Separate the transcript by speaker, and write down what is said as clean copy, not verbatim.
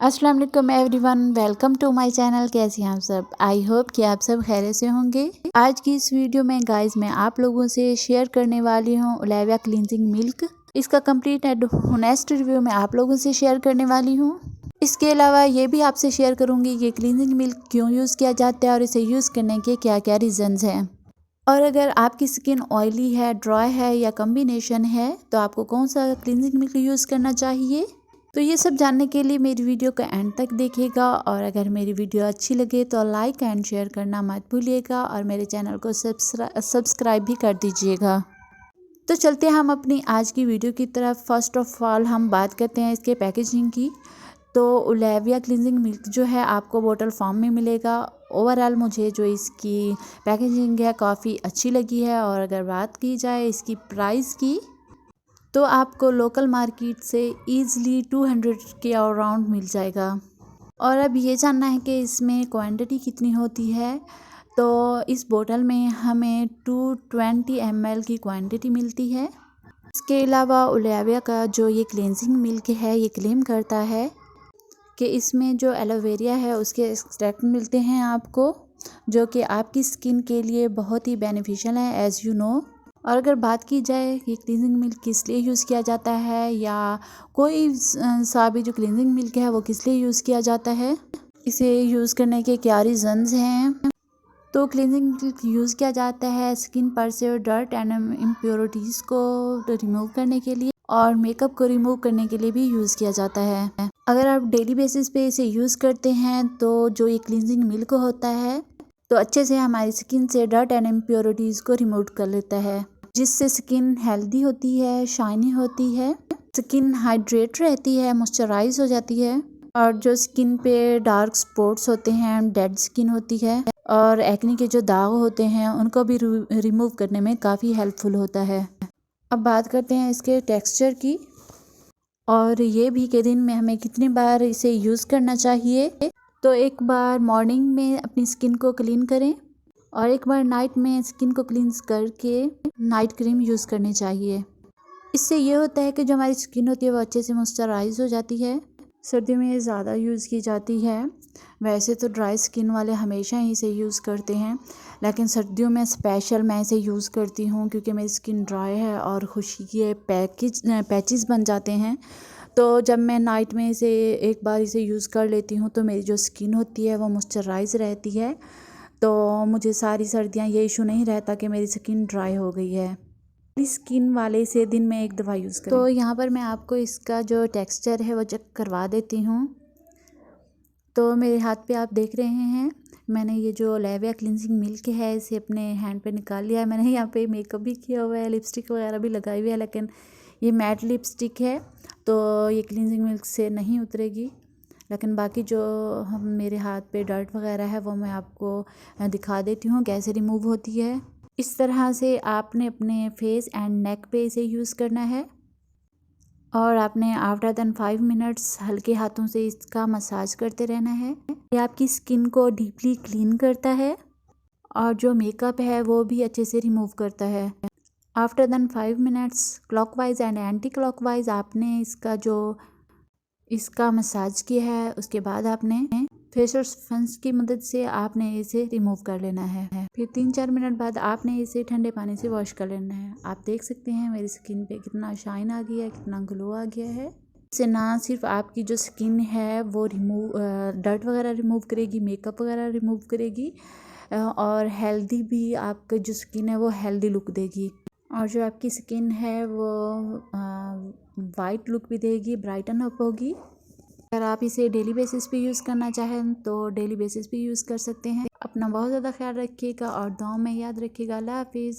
Speaker 1: अस्सलाम वालेकुम everyone, welcome to my channel. कैसे हैं आप सब? आई होप कि आप सब खैरियत से होंगे। आज की इस वीडियो में गाइस मैं आप लोगों से शेयर करने वाली हूँ ओलेविया क्लींजिंग मिल्क। इसका कंप्लीट एंड ऑनेस्ट रिव्यू मैं आप लोगों से शेयर करने वाली हूँ। इसके अलावा ये भी आपसे शेयर करूँगी कि क्लींजिंग मिल्क क्यों यूज़ किया जाता है और इसे यूज़ करने के क्या क्या रीज़न्स हैं। और अगर आपकी स्किन ऑयली है, ड्राई है या कम्बिनेशन है तो आपको कौन सा क्लींजिंग मिल्क यूज़ करना चाहिए। तो ये सब जानने के लिए मेरी वीडियो का एंड तक देखिएगा और अगर मेरी वीडियो अच्छी लगे तो लाइक एंड शेयर करना मत भूलिएगा और मेरे चैनल को सब्सक्राइब भी कर दीजिएगा। तो चलते हैं हम अपनी आज की वीडियो की तरफ। फर्स्ट ऑफ ऑल हम बात करते हैं इसके पैकेजिंग की। तो ओलेविया क्लींजिंग मिल्क जो है आपको बोतल फॉर्म में मिलेगा। ओवरऑल मुझे जो इसकी पैकेजिंग है काफ़ी अच्छी लगी है। और अगर बात की जाए इसकी प्राइस की तो आपको लोकल मार्केट से ईज़िली 200 के अराउंड मिल जाएगा। और अब ये जानना है कि इसमें क्वांटिटी कितनी होती है। तो इस बोतल में हमें 220 ml की क्वांटिटी मिलती है। इसके अलावा ओलेविया का जो ये क्लेंजिंग मिल्क है ये क्लेम करता है कि इसमें जो एलोवेरा है उसके एक्सट्रैक्ट मिलते हैं आपको, जो कि आपकी स्किन के लिए बहुत ही बेनिफिशियल है एज़ यू नो। और अगर बात की जाए कि क्लींजिंग मिल्क किस लिए यूज़ किया जाता है या कोई सा भी जो क्लींजिंग मिल्क है वो किस लिए यूज़ किया जाता है, इसे यूज़ करने के क्या रीज़न्स हैं। तो क्लींजिंग मिल्क यूज़ किया जाता है स्किन पर से डर्ट एंड इम्प्योरिटीज़ को रिमूव करने के लिए और मेकअप को रिमूव करने के लिए भी यूज़ किया जाता है। अगर आप डेली बेसिस पे इसे यूज़ करते हैं तो जो ये क्लींजिंग मिल्क होता है तो अच्छे से हमारी स्किन से डर्ट एंड इम्प्योरिटीज़ को रिमूव कर लेता है, जिससे स्किन हेल्दी होती है, शाइनी होती है, स्किन हाइड्रेट रहती है, मॉइस्चराइज हो जाती है। और जो स्किन पे डार्क स्पॉट्स होते हैं, डेड स्किन होती है और एक्ने के जो दाग होते हैं उनको भी रिमूव करने में काफ़ी हेल्पफुल होता है। अब बात करते हैं इसके टेक्सचर की और ये भी कि दिन में हमें कितनी बार इसे यूज़ करना चाहिए। तो एक बार मॉर्निंग में अपनी स्किन को क्लीन करें और एक बार नाइट में स्किन को क्लींस करके नाइट क्रीम यूज़ करनी चाहिए। इससे ये होता है कि जो हमारी स्किन होती है वो अच्छे से मॉइस्चराइज हो जाती है। सर्दियों में ये ज़्यादा यूज़ की जाती है। वैसे तो ड्राई स्किन वाले हमेशा ही इसे यूज़ करते हैं, लेकिन सर्दियों में स्पेशल मैं इसे यूज़ करती हूँ क्योंकि मेरी स्किन ड्राई है और खुशी के पैचेस बन जाते हैं। तो जब मैं नाइट में इसे एक बार इसे यूज़ कर लेती हूँ तो मेरी जो स्किन होती है वो मॉइस्चराइज रहती है। तो मुझे सारी सर्दियाँ ये इशू नहीं रहता कि मेरी स्किन ड्राई हो गई है। स्किन वाले से दिन में एक दफ़ा यूज़ करें। तो यहाँ पर मैं आपको इसका जो टेक्सचर है वो चेक करवा देती हूँ। तो मेरे हाथ पे आप देख रहे हैं मैंने ये जो ओलेविया क्लींजिंग मिल्क है इसे अपने हैंड पे निकाल लिया है। मैंने यहाँ पे मेकअप भी किया हुआ है, लिपस्टिक वगैरह भी लगाई हुई है, लेकिन ये मैट लिपस्टिक है तो ये क्लींजिंग मिल्क से नहीं उतरेगी। लेकिन बाकी जो हम मेरे हाथ पे डर्ट वगैरह है वो मैं आपको दिखा देती हूँ कैसे रिमूव होती है। इस तरह से आपने अपने फेस एंड नेक पे इसे यूज़ करना है और आपने आफ्टर देन 5 मिनट्स हल्के हाथों से इसका मसाज करते रहना है। ये आपकी स्किन को डीपली क्लीन करता है और जो मेकअप है वो भी अच्छे से रिमूव करता है। After then 5 minutes clockwise and anti clockwise आपने इसका मसाज किया है। उसके बाद आपने फेशियल स्पंज की मदद से आपने इसे रिमूव कर लेना है। फिर 3-4 मिनट बाद आपने इसे ठंडे पानी से वॉश कर लेना है। आप देख सकते हैं मेरी स्किन पे कितना शाइन आ गया है, कितना ग्लो आ गया है। इससे ना सिर्फ आपकी जो स्किन है वो डर्ट वगैरह रिमूव करेगी, मेकअप वगैरह रिमूव करेगी और हेल्दी भी आपकी जो स्किन है वो हेल्दी लुक देगी। और जो आपकी स्किन है वो वाइट लुक भी देगी, ब्राइटन अप होगी। अगर आप इसे डेली बेसिस पे यूज़ करना चाहें तो डेली बेसिस पे यूज़ कर सकते हैं। अपना बहुत ज़्यादा ख्याल रखिएगा और दुआओं में याद रखिएगा। अल्लाह हाफिज़।